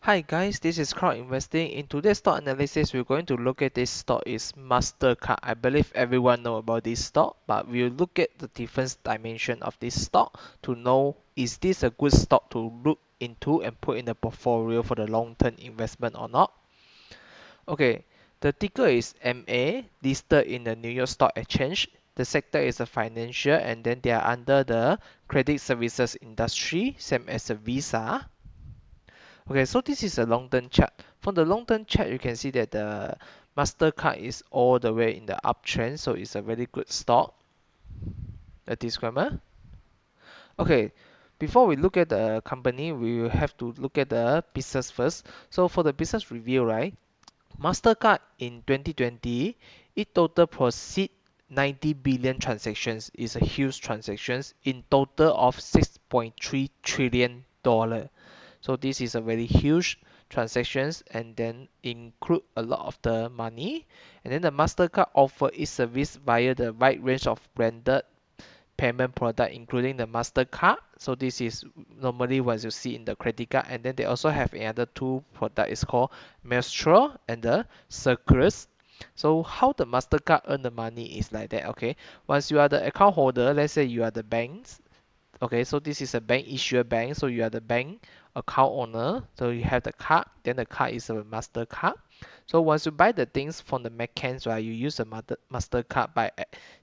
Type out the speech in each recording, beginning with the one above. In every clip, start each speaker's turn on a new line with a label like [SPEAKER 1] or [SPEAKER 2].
[SPEAKER 1] Hi guys, this is Crowd Investing. In today's stock analysis, we're going to look at this stock is Mastercard. I believe everyone know about this stock, but we'll look at the different dimension of this stock to know is this a good stock to look into and put in the portfolio for the long-term investment or not. Okay, the ticker is MA, listed in the New York Stock Exchange. The sector is a financial, and then they are under the credit services industry, same as a Visa. Okay, so this is a long-term chart. From the long-term chart, you can see that the Mastercard is all the way in the uptrend, so it's a very good stock. The disclaimer. Okay, before we look at the company, we will have to look at the business first. So for the business review, right? Mastercard in 2020, it total proceed 90 billion transactions. Is a huge transactions in total of 6.3 trillion dollar. So this is a very huge transactions and then include a lot of the money. And then the Mastercard offer its service via the wide range of branded payment product including the Mastercard. So this is normally what you see in the credit card, and then they also have another two product is called Maestro and the securities. So how the Mastercard earn the money is like that. Okay, once you are the account holder, let's say you are the banks. Okay, so this is a bank issuer bank, so you are the bank account owner, so you have the card, then the card is a Mastercard. So once you buy the things from the merchants, right, you use a Mastercard by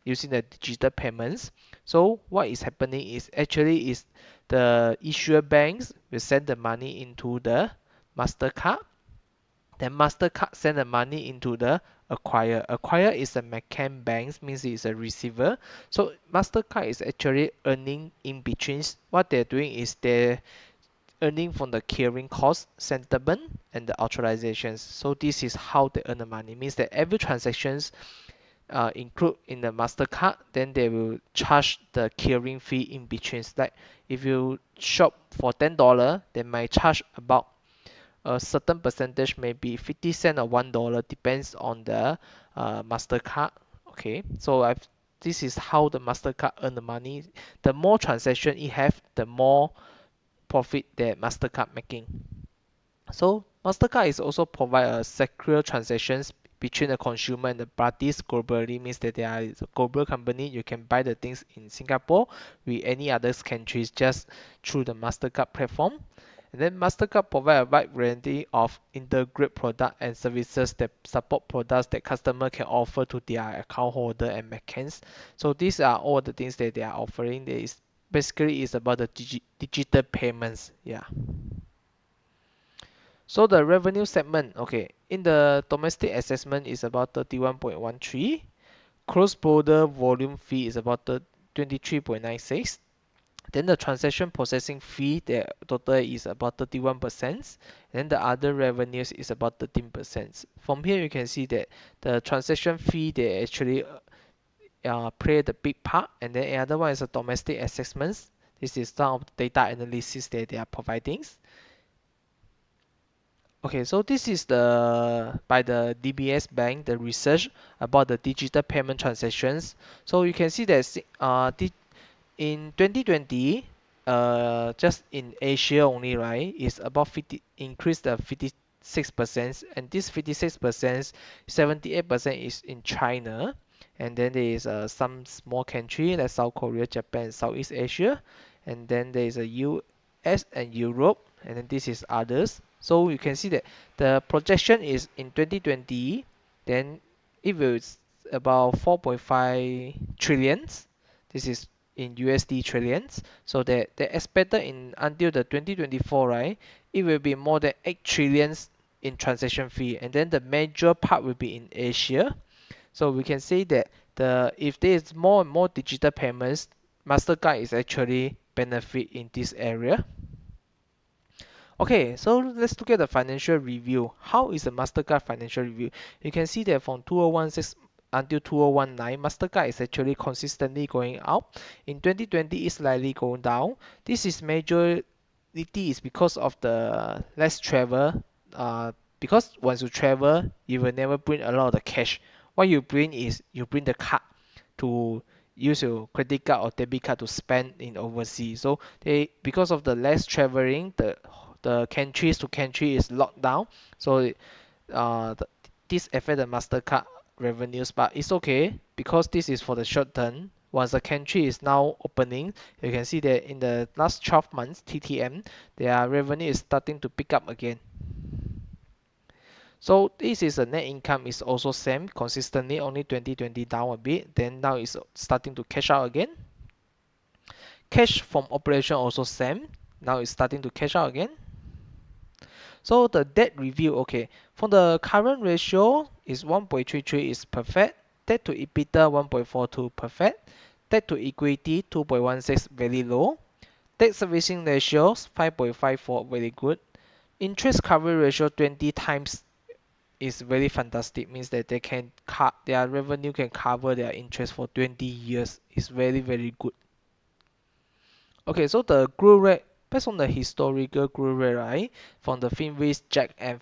[SPEAKER 1] using the digital payments. So what is happening is actually is the issuer banks will send the money into the Mastercard, then Mastercard send the money into the acquirer. Acquirer is a merchant banks, means it's a receiver. So Mastercard is actually earning in between. What they're doing is they're earning from the clearing cost, settlement, and the authorizations. So this is how they earn the money. Means that every transactions include in the Mastercard, then they will charge the clearing fee in between. Like if you shop for $10, they might charge about a certain percentage, maybe 50 cent or $1, depends on the Mastercard. Okay, so this is how the Mastercard earn the money. The more transaction it have, the more profit that Mastercard making. So Mastercard is also provide a secure transactions between the consumer and the parties globally, means that they are a global company. You can buy the things in Singapore with any other countries just through the Mastercard platform. And then Mastercard provide a wide variety of integrated product and services that support products that customer can offer to their account holder and merchants. So these are all the things that they are offering. There is basically is about the digital payments. Yeah. So the revenue segment, okay, in the domestic assessment is about 31.13. Cross-border volume fee is about 23.96. Then the transaction processing fee, the total is about 31%. Then the other revenues is about 13%. From here you can see that the transaction fee, they actually play the big part. And then another one is a domestic assessments. This is some of the data analysis that they are providing. Okay, so this is the by the DBS Bank, the research about the digital payment transactions. So you can see that in 2020, just in Asia only, right, is about 50 increased the 56%, and this 56%, 78% is in China, and then there is some small country like South Korea, Japan, Southeast Asia, and then there is a US and Europe, and then this is others. So you can see that the projection is in 2020, then it will about 4.5 trillions. This is in USD trillions. So that they expected in until the 2024, right, it will be more than 8 trillions in transaction fee, and then the major part will be in Asia. So we can say that if there is more and more digital payments, Mastercard is actually benefit in this area. Okay, so let's look at the financial review. How is the Mastercard financial review? You can see that from 2016 until 2019, Mastercard is actually consistently going up. In 2020, it's slightly going down. This is majority is because of the less travel. Because once you travel, you will never bring a lot of the cash. What you bring is you bring the card to use your credit card or debit card to spend in overseas. So they because of the less traveling, the countries to country is locked down, so this affect the Mastercard revenues, but it's okay because this is for the short term. Once the country is now opening, you can see that in the last 12 months TTM, their revenue is starting to pick up again. So this is the net income is also same consistently, only 2020 down a bit, then now it's starting to cash out again. Cash from operation also same, now it's starting to cash out again. So the debt review, okay, for the current ratio is 1.33 is perfect, debt to EBITDA 1.42 perfect, debt to equity 2.16 very low, debt servicing ratios 5.54 very good, interest coverage ratio 20 times is very fantastic, means that they can their revenue can cover their interest for 20 years. It's very very good. Okay, so the growth rate based on the historical growth rate, right? From the Finviz, Jack, and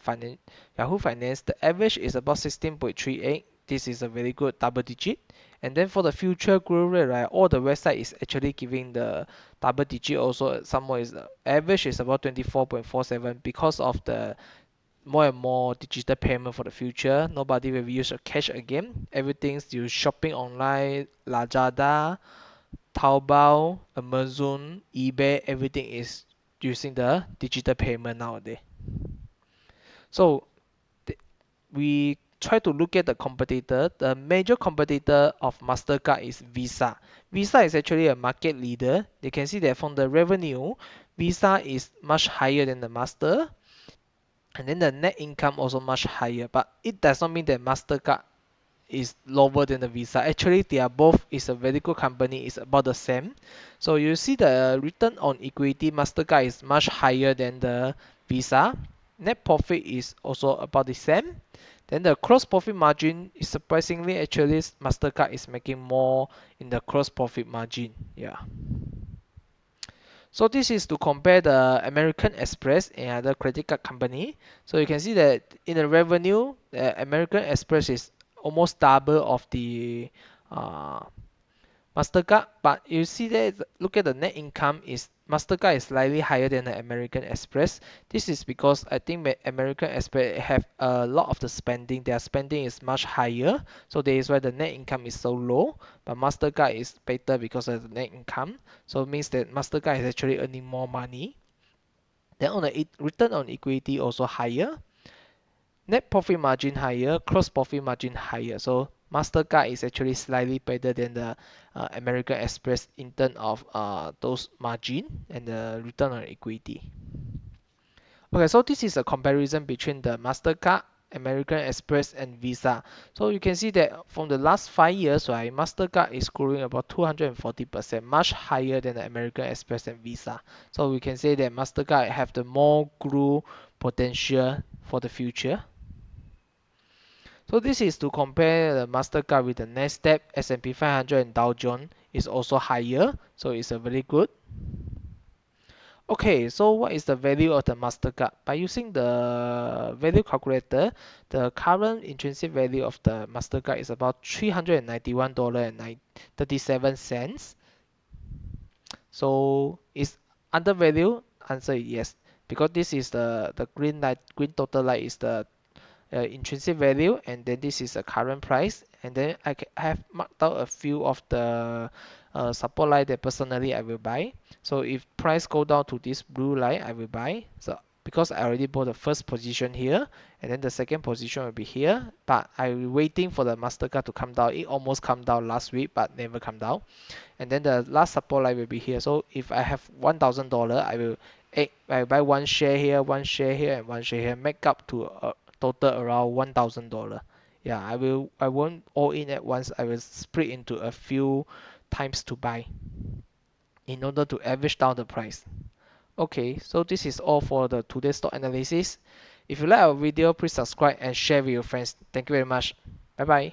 [SPEAKER 1] Yahoo Finance, the average is about 16.38. This is a very good double digit. And then for the future growth rate, right? All the website is actually giving the double digit also. Somewhere is the average is about 24.47 because of the more and more digital payment for the future. Nobody will use a cash again. Everything's you shopping online, Lazada, Taobao, Amazon, eBay, everything is using the digital payment nowadays. So we try to look at the competitor. The major competitor of Mastercard is Visa. Visa is actually a market leader. You can see that from the revenue, Visa is much higher than the Master, and then the net income also much higher. But it does not mean that Mastercard is lower than the Visa. Actually, they are both is a very good company. It's about the same. So you see the return on equity, Mastercard is much higher than the Visa. Net profit is also about the same. Then the gross profit margin is surprisingly actually Mastercard is making more in the gross profit margin. Yeah. So this is to compare the American Express and other credit card company. So you can see that in the revenue, American Express is almost double of the uh, Mastercard. But you see that look at the net income is Mastercard is slightly higher than the American Express. This is because I think American Express have a lot of the spending. Their spending is much higher, so that is why the net income is so low. But Mastercard is better because of the net income. So it means that Mastercard is actually earning more money. Then on the return on equity also higher. Net profit margin higher, gross profit margin higher. So Mastercard is actually slightly better than the American Express in terms of those margin and the return on equity. Okay, so this is a comparison between the Mastercard, American Express, and Visa. So you can see that from the last 5 years, right, Mastercard is growing about 240%, much higher than the American Express and Visa. So we can say that Mastercard have the more growth potential for the future. So this is to compare the Mastercard with the Nasdaq, S&P 500, and Dow Jones is also higher. So it's a very good. Okay, so what is the value of the Mastercard? By using the value calculator, the current intrinsic value of the Mastercard is about $391.37. So is undervalued? Answer is yes, because this is the green total line is the intrinsic value, and then this is the current price, and then I have marked out a few of the support line that personally I will buy. So if price go down to this blue line, I will buy. So because I already bought the first position here, and then the second position will be here, but I'm waiting for the Mastercard to come down. It almost come down last week, but never come down. And then the last support line will be here. So if I have $1,000, I buy one share here, one share here, and one share here, make up to total around $1,000. Yeah, I won't all in at once. I will split into a few times to buy in order to average down the price. Okay, so this is all for the today's stock analysis. If you like our video, please subscribe and share with your friends. Thank you very much. Bye bye.